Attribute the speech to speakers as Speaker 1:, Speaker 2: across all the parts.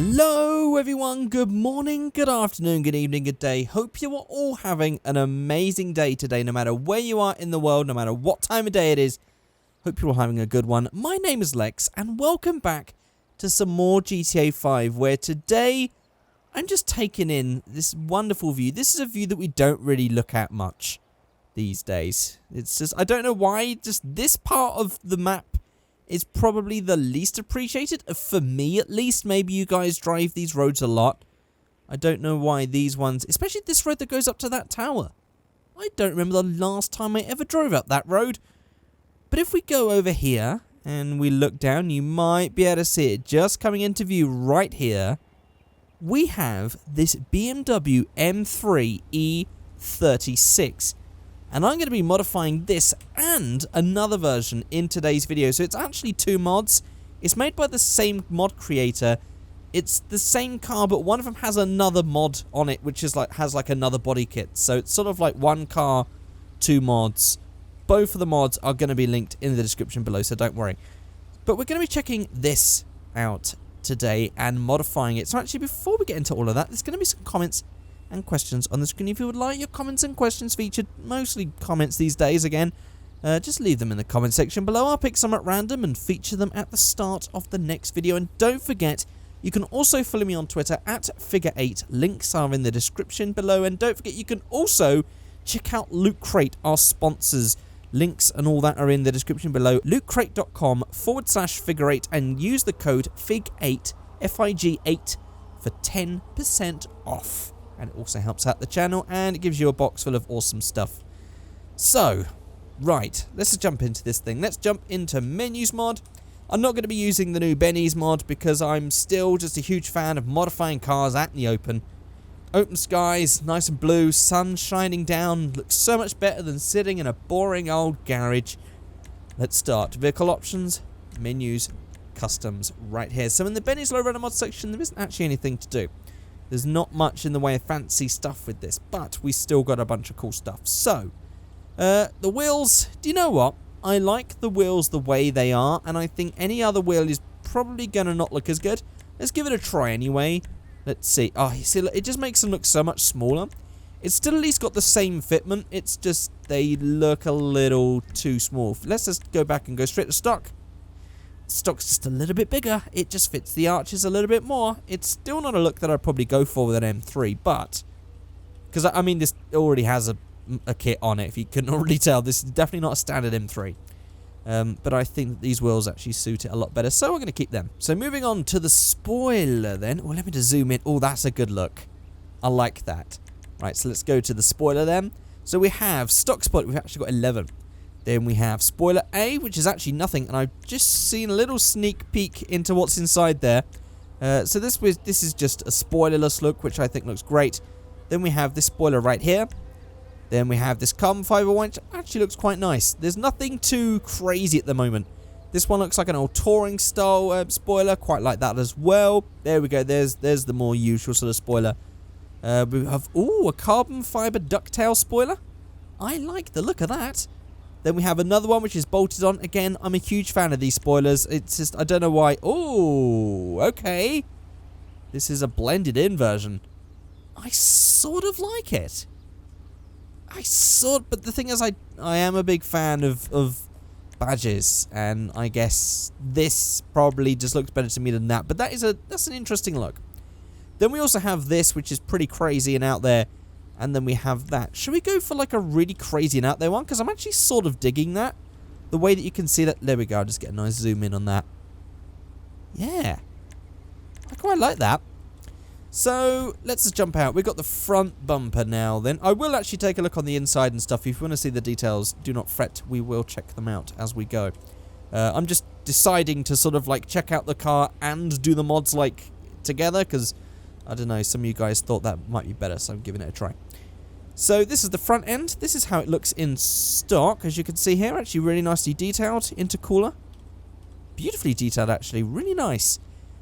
Speaker 1: Hello everyone, good morning, good afternoon, good evening, good day. Hope you are all having an amazing day today, no matter where you are in the world, no matter what time of day it is. Hope you're all having a good one. My name is Lex and welcome back to some more GTA 5, where today I'm just taking in this wonderful view. This is a view that we don't really look at much these days. It's just, I don't know why, just this part of the map is probably the least appreciated, for me at least. Maybe you guys drive these roads a lot. I don't know why these ones, especially this road that goes up to that tower. I don't remember the last time I ever drove up that road. But if we go over here and we look down, you might be able to see it just coming into view right here. We have this BMW M3'E36. And I'm going to be modifying this and another version in today's video. So it's actually two mods. It's made by the same mod creator. It's the same car, but one of them has another mod on it, which is has another body kit. So it's sort of like one car, two mods. Both of the mods are going to be linked in the description below, so don't worry. But we're going to be checking this out today and modifying it. So actually, before we get into all of that, there's going to be some comments and questions on the screen. If you would like your comments and questions featured, mostly comments these days again, just leave them in the comment section below. I'll pick some at random and feature them at the start of the next video. And don't forget, you can also follow me on Twitter at Figureight. Links are in the description below. And don't forget, you can also check out Loot Crate, our sponsors. Links and all that are in the description below. lootcrate.com/Figureight and use the code FIG8, FIG8 for 10% off. And it also helps out the channel, and it gives you a box full of awesome stuff. So, right, let's just jump into this thing. Let's jump into Menus mod. I'm not going to be using the new Benny's mod because I'm still just a huge fan of modifying cars out in the open. Open skies, nice and blue, sun shining down, looks so much better than sitting in a boring old garage. Let's start. Vehicle options, menus, customs, right here. So in the Benny's Lowrider mod section, there isn't actually anything to do. There's not much in the way of fancy stuff with this, but we still got a bunch of cool stuff. So, the wheels, do you know what? I like the wheels the way they are, and I think any other wheel is probably going to not look as good. Let's give it a try anyway. Let's see. Oh, you see, it just makes them look so much smaller. It's still at least got the same fitment. It's just they look a little too small. Let's just go back and go straight to stock. Stock's just a little bit bigger. It just fits the arches a little bit more. It's still not a look that I'd probably go for with an M3, but because I mean this already has a kit on it. If you couldn't already tell, this is definitely not a standard M3. But I think that these wheels actually suit it a lot better, so we're going to keep them. So moving on to the spoiler then. Oh, let me just zoom in. Oh, that's a good look. I like that. Right, so let's go to the spoiler then. So we have stock spot. We've actually got 11. Then we have spoiler A, which is actually nothing, and I've just seen a little sneak peek into what's inside there. So this is just a spoilerless look, which I think looks great. Then we have this spoiler right here. Then we have this carbon fiber one, which actually looks quite nice. There's nothing too crazy at the moment. This one looks like an old touring style spoiler, quite like that as well. There we go. There's the more usual sort of spoiler. We have a carbon fiber ducktail spoiler. I like the look of that. Then we have another one which is bolted on. Again, I'm a huge fan of these spoilers. It's just, I don't know why. Oh, okay. This is a blended in version. I sort of like it. But the thing is, I am a big fan of badges, and I guess this probably just looks better to me than that. But that's an interesting look. Then we also have this, which is pretty crazy and out there. And then we have that. Should we go for like a really crazy and out there one? Because I'm actually sort of digging that. The way that you can see that. There we go. I'll just get a nice zoom in on that. Yeah. I quite like that. So, let's just jump out. We've got the front bumper now then. I will actually take a look on the inside and stuff. If you want to see the details, do not fret. We will check them out as we go. I'm just deciding to sort of like check out the car and do the mods like together. Because, I don't know, some of you guys thought that might be better. So, I'm giving it a try. So this is the front end. This is how it looks in stock. As you can see here, actually really nicely detailed. Intercooler. Beautifully detailed, actually. Really nice.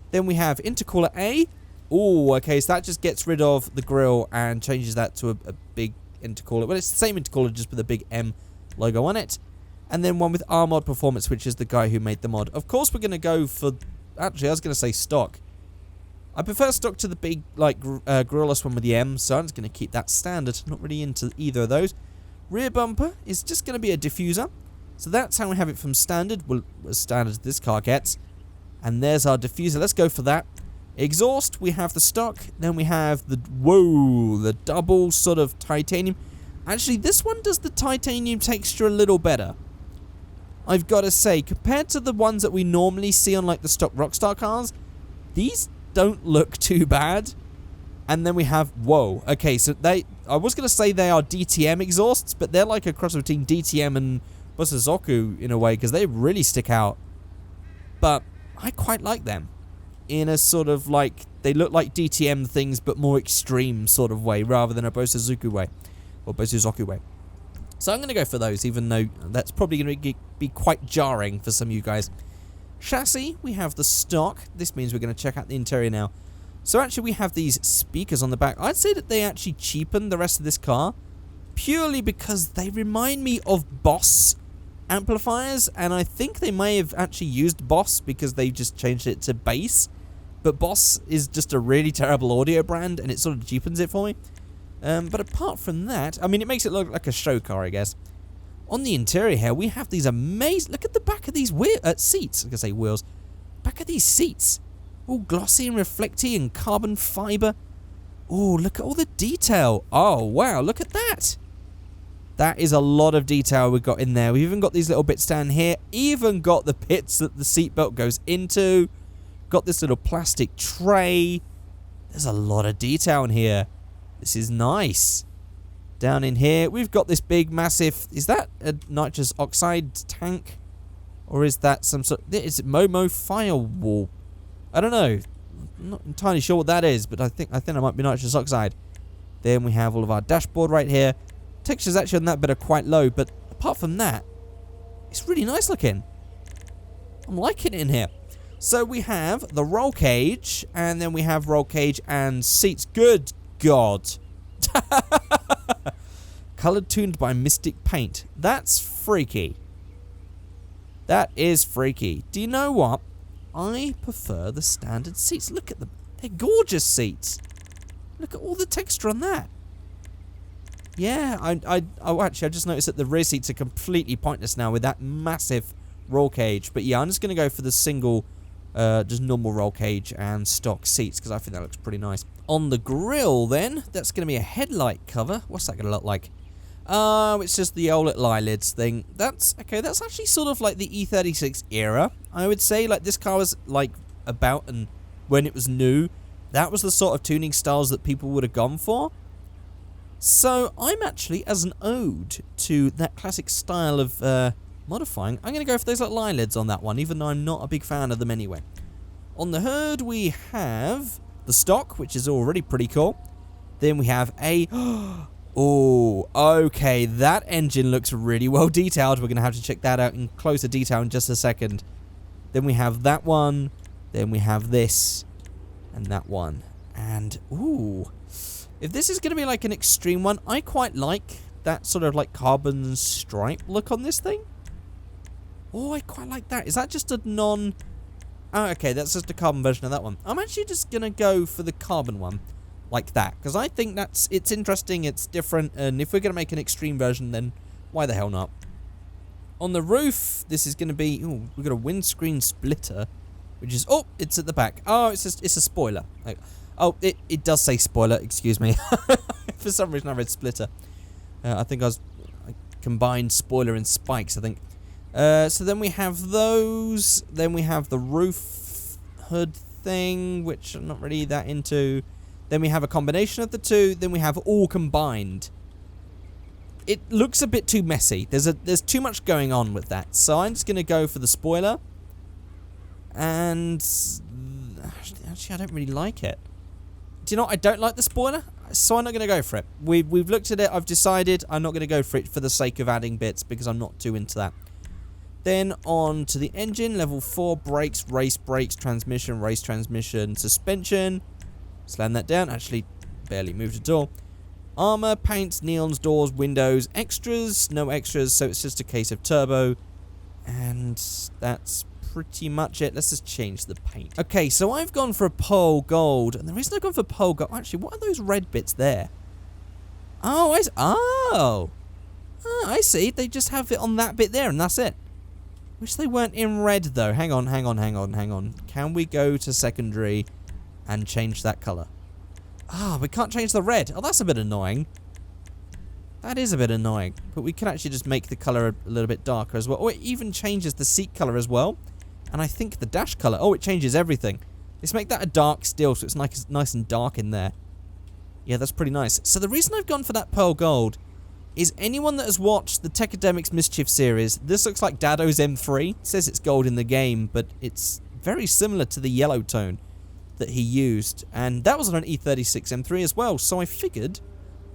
Speaker 1: Then we have intercooler A. Oh, okay, so that just gets rid of the grille and changes that to a big intercooler. Well, it's the same intercooler, just with a big M logo on it. And then one with Armod Performance, which is the guy who made the mod. Of course, we're going to go for... Actually, I was going to say stock. I prefer stock to the big, like, Gorillaz one with the M, so I'm just going to keep that standard. Not really into either of those. Rear bumper is just going to be a diffuser. So that's how we have it from standard. Well, as standard as this car gets. And there's our diffuser. Let's go for that. Exhaust, we have the stock. Then we have the, whoa, the double sort of titanium. Actually, this one does the titanium texture a little better. I've got to say, compared to the ones that we normally see on, like, the stock Rockstar cars, these don't look too bad. And then we have, whoa, okay, so I was going to say they are DTM exhausts, but they're like a cross between DTM and Busazoku in a way, because they really stick out. But I quite like them in a sort of like, they look like DTM things, but more extreme sort of way, rather than a Busazoku way, or Busazoku way. So I'm going to go for those, even though that's probably going to be quite jarring for some of you guys. Chassis, we have the stock. This means we're going to check out the interior now. So actually we have these speakers on the back. I'd say that they actually cheapen the rest of this car, purely because they remind me of Boss amplifiers, and I think they may have actually used Boss because they just changed it to bass. But Boss is just a really terrible audio brand, and it sort of cheapens it for me. But apart from that, I mean, it makes it look like a show car, I guess. On the interior here, we have these amazing... Look at the back of these seats. I was going to say wheels. Back of these seats. All glossy and reflecty and carbon fibre. Oh, look at all the detail. Oh, wow, look at that. That is a lot of detail we've got in there. We've even got these little bits down here. Even got the pits that the seatbelt goes into. Got this little plastic tray. There's a lot of detail in here. This is nice. Down in here, we've got this big, massive... Is that a nitrous oxide tank? Or is that some sort... Is it Momo firewall? I don't know. I'm not entirely sure what that is, but I think it might be nitrous oxide. Then we have all of our dashboard right here. Textures actually on that bit are quite low, but apart from that, it's really nice looking. I'm liking it in here. So we have the roll cage, and then we have roll cage and seats. Good God. Coloured tuned by Mystic Paint. That's freaky. That is freaky. Do you know what? I prefer the standard seats. Look at them. They're gorgeous seats. Look at all the texture on that. Yeah, oh, actually, I just noticed that the rear seats are completely pointless now with that massive roll cage. But yeah, I'm just going to go for the single, just normal roll cage and stock seats, because I think that looks pretty nice. On the grille, then, that's going to be a headlight cover. What's that going to look like? Oh, it's just the old little eyelids thing. That's, okay, that's actually sort of like the E36 era, I would say. Like, this car was, like, about, and when it was new, that was the sort of tuning styles that people would have gone for. So, I'm actually, as an ode to that classic style of modifying, I'm going to go for those little eyelids on that one, even though I'm not a big fan of them anyway. On the hood, we have the stock, which is already pretty cool. Then we have a... Oh, okay, that engine looks really well detailed. We're going to have to check that out in closer detail in just a second. Then we have that one. Then we have this. And that one. And, ooh. If this is going to be like an extreme one, I quite like that sort of like carbon stripe look on this thing. Oh, I quite like that. Is that just a non... Oh, okay, that's just a carbon version of that one. I'm actually just going to go for the carbon one. Like that, because I think it's interesting, it's different, and if we're going to make an extreme version, then why the hell not? On the roof, this is going to be, ooh, we've got a windscreen splitter, which is, oh, it's at the back. Oh, it's a spoiler. Like, oh, it does say spoiler, excuse me. For some reason I read splitter. I think I combined spoiler and spikes, I think. So then we have those, then we have the roof hood thing, which I'm not really that into. Then we have a combination of the two. Then we have all combined. It looks a bit too messy. There's too much going on with that. So I'm just going to go for the spoiler. And actually, I don't really like it. Do you know what? I don't like the spoiler, so I'm not going to go for it. We've looked at it. I've decided I'm not going to go for it for the sake of adding bits, because I'm not too into that. Then on to the engine. Level 4 brakes, race brakes, transmission, race transmission, suspension. Slam that down. Actually, barely moved at all. Armor, paints, neons, doors, windows, extras. No extras, so it's just a case of turbo. And that's pretty much it. Let's just change the paint. Okay, so I've gone for a pearl gold. And the reason I've gone for pearl gold... Actually, what are those red bits there? Oh, I see. They just have it on that bit there, and that's it. Wish they weren't in red, though. Hang on. Can we go to secondary and change that colour? Ah, we can't change the red. Oh, that's a bit annoying. That is a bit annoying. But we can actually just make the colour a little bit darker as well. Oh, it even changes the seat colour as well. And I think the dash colour. Oh, it changes everything. Let's make that a dark steel so it's nice and dark in there. Yeah, that's pretty nice. So the reason I've gone for that pearl gold is anyone that has watched the Techademics Mischief series, this looks like Dado's M3. It says it's gold in the game, but it's very similar to the yellow tone that he used. And that was on an E36 M3 as well, so I figured,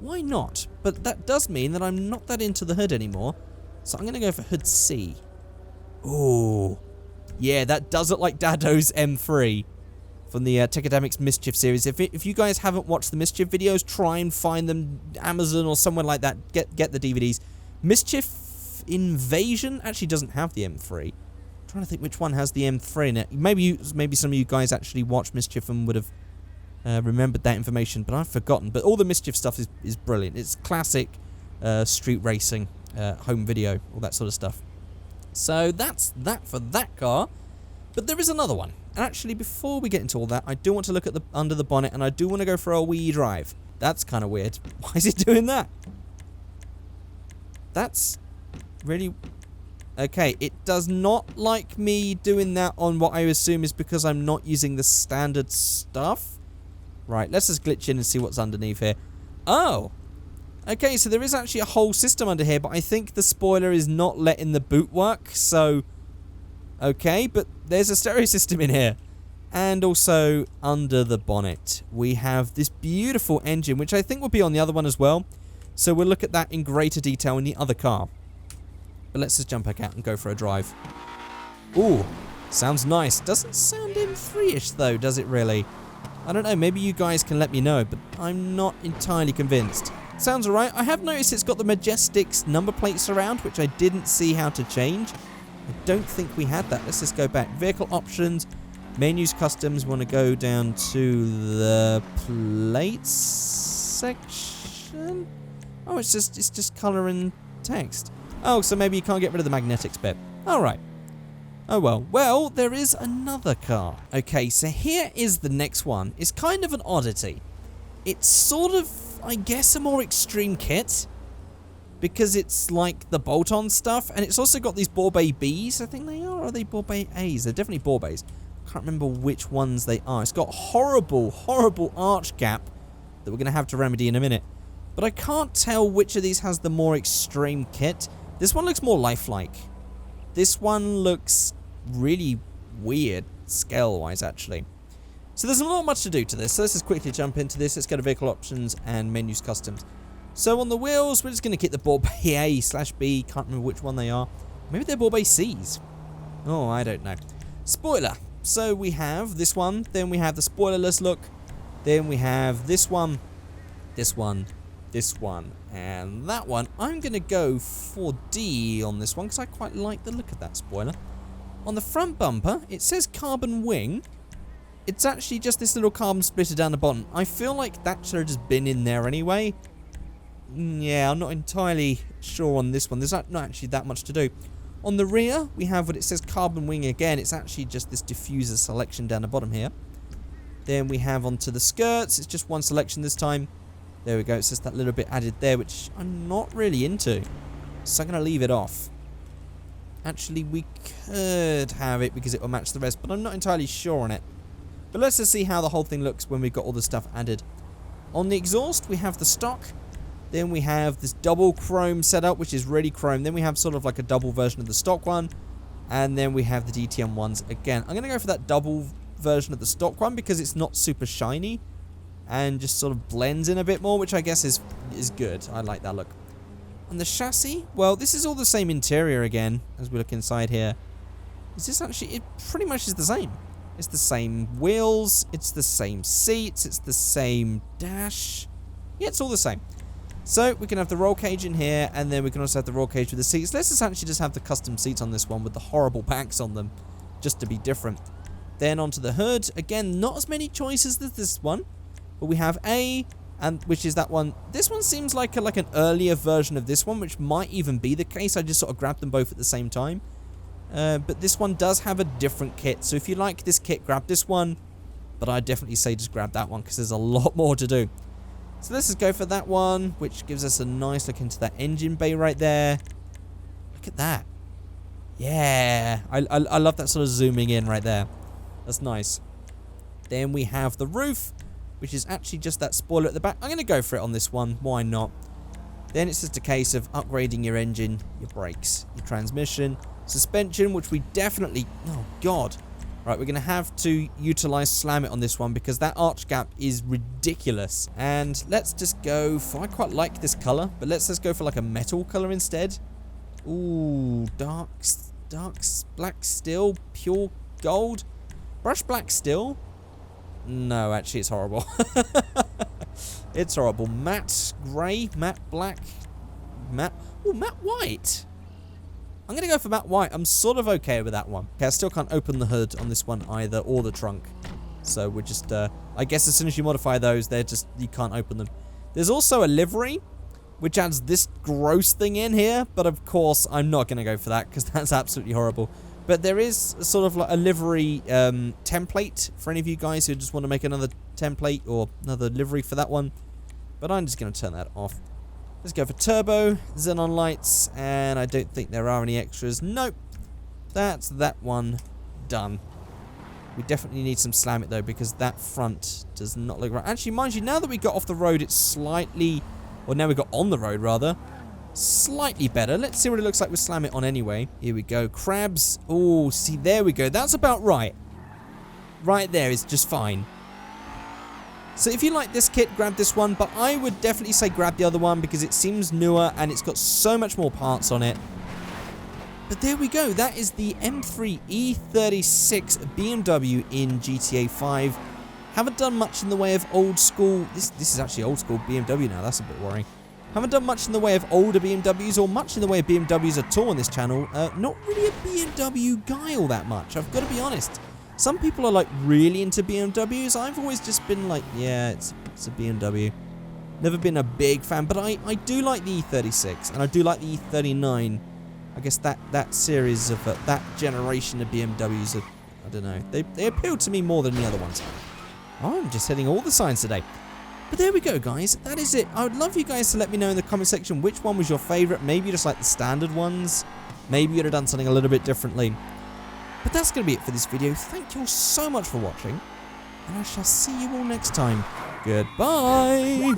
Speaker 1: why not? But that does mean that I'm not that into the hood anymore, so I'm going to go for hood C. Ooh. Yeah, that does look like Dado's M3 from the Techademics Mischief series. If you guys haven't watched the Mischief videos, try and find them, Amazon or somewhere like that. Get the DVDs. Mischief Invasion actually doesn't have the M3. I'm trying to think which one has the M3 in it. Maybe some of you guys actually watched Mischief and would have remembered that information, but I've forgotten. But all the Mischief stuff is brilliant. It's classic street racing, home video, all that sort of stuff. So that's that for that car. But there is another one. And actually, before we get into all that, I do want to look at the under the bonnet, and I do want to go for a wee drive. That's kind of weird. Why is it doing that? That's really... Okay, it does not like me doing that on what I assume is because I'm not using the standard stuff. Right, let's just glitch in and see what's underneath here. Oh! Okay, so there is actually a whole system under here, but I think the spoiler is not letting the boot work, so... Okay, but there's a stereo system in here. And also, under the bonnet, we have this beautiful engine, which I think will be on the other one as well. So we'll look at that in greater detail in the other car. But let's just jump back out and go for a drive. Ooh, sounds nice. Doesn't sound M3-ish though, does it really? I don't know, maybe you guys can let me know, but I'm not entirely convinced. Sounds alright. I have noticed it's got the Majestics number plates around, which I didn't see how to change. I don't think we had that. Let's just go back. Vehicle options, menus, customs. We want to go down to the plates section. Oh, it's just color and text. Oh, so maybe you can't get rid of the magnetics bit. All right. Oh well. Well, there is another car. Okay, so here is the next one. It's kind of an oddity. It's sort of, I guess, a more extreme kit. Because it's like the bolt-on stuff, and it's also got these Borbet Bs, I think they are, or are they Borbet As? They're definitely Borbets. I can't remember which ones they are. It's got horrible, horrible arch gap that we're going to have to remedy in a minute. But I can't tell which of these has the more extreme kit. This one looks more lifelike. This one looks really weird, scale-wise, actually. So there's not much to do to this, so let's just quickly jump into this. Let's go to vehicle options and menus customs. So on the wheels, we're just going to keep the Borbet A/B. Can't remember which one they are. Maybe they're Borbet Cs. Oh, I don't know. Spoiler. So we have this one. Then we have the spoilerless look. Then we have this one. This one. This one. And that one. I'm going to go for D on this one because I quite like the look of that spoiler. On the front bumper, it says carbon wing. It's actually just this little carbon splitter down the bottom. I feel like that should have just been in there anyway. Yeah, I'm not entirely sure on this one. There's not actually that much to do. On the rear, we have what it says carbon wing again. It's actually just this diffuser selection down the bottom here. Then we have onto the skirts. It's just one selection this time. There we go. It's just that little bit added there, which I'm not really into. So I'm going to leave it off. Actually, we could have it because it will match the rest, but I'm not entirely sure on it. But let's just see how the whole thing looks when we've got all the stuff added. On the exhaust, we have the stock. Then we have this double chrome setup, which is really chrome. Then we have sort of like a double version of the stock one. And then we have the DTM ones again. I'm going to go for that double version of the stock one because it's not super shiny. And just sort of blends in a bit more, which I guess is good. I like that look. On the chassis, well, this is all the same interior again, as we look inside here. Is this actually, it pretty much is the same. It's the same wheels, it's the same seats, it's the same dash. Yeah, it's all the same. So we can have the roll cage in here, and then we can also have the roll cage with the seats. Let's essentially just have the custom seats on this one with the horrible backs on them. just to be different. Then onto the hood. Again, not as many choices as this one, but we have A, and which is that one. This one seems like an earlier version of this one, which might even be the case. I just sort of grabbed them both at the same time. But this one does have a different kit, so if you like this kit, grab this one. But I'd definitely say just grab that one, because there's a lot more to do. So let's just go for that one, which gives us a nice look into that engine bay right there. Look at that. Yeah, I love that sort of zooming in right there. That's nice. Then we have the roof, which is actually just that spoiler at the back. I'm going to go for it on this one. Why not? Then it's just a case of upgrading your engine, your brakes, your transmission, suspension, which we definitely... Oh, God. Right, we're going to have to utilize Slam It on this one because that arch gap is ridiculous. And let's just go for... I quite like this color, but let's just go for like a metal color instead. Ooh, dark black steel, pure gold. Brush black steel? No, actually, it's horrible. It's horrible. Matte grey, matte black, matte... Ooh, matte white. I'm going to go for matte white. I'm sort of okay with that one. Okay, I still can't open the hood on this one either, or the trunk. So we're just... I guess as soon as you modify those, they're just... You can't open them. There's also a livery, which adds this gross thing in here. But of course, I'm not going to go for that, because that's absolutely horrible. But there is sort of like a livery template for any of you guys who just want to make another template or another livery for that one. But I'm just going to turn that off. Let's go for turbo, xenon lights, and I don't think there are any extras. Nope. That's that one done. We definitely need some Slam It though, because that front does not look right. Actually, mind you, now that we got off the road, it's slightly... Or now we got on the road, rather. Slightly better. Let's see what it looks like with Slam It on anyway. Here we go. Crabs. Oh, see, there we go. That's about right. Right there is just fine. So if you like this kit, grab this one. But I would definitely say grab the other one because it seems newer and it's got so much more parts on it. But there we go. That is the M3 E36 BMW in GTA 5. Haven't done much in the way of old school... This is actually old school BMW now. That's a bit worrying. Haven't done much in the way of older BMWs or much in the way of BMWs at all on this channel. Not really a BMW guy all that much, I've got to be honest. Some people are like really into BMWs. I've always just been like, yeah, it's a BMW. Never been a big fan, but I do like the E36 and I do like the E39. I guess that series of that generation of BMWs, I don't know. They appeal to me more than the other ones. Oh, I'm just hitting all the signs today. But there we go, guys. That is it. I would love you guys to let me know in the comment section which one was your favorite. Maybe you just like the standard ones. Maybe you'd have done something a little bit differently. But that's going to be it for this video. Thank you all so much for watching. And I shall see you all next time. Goodbye.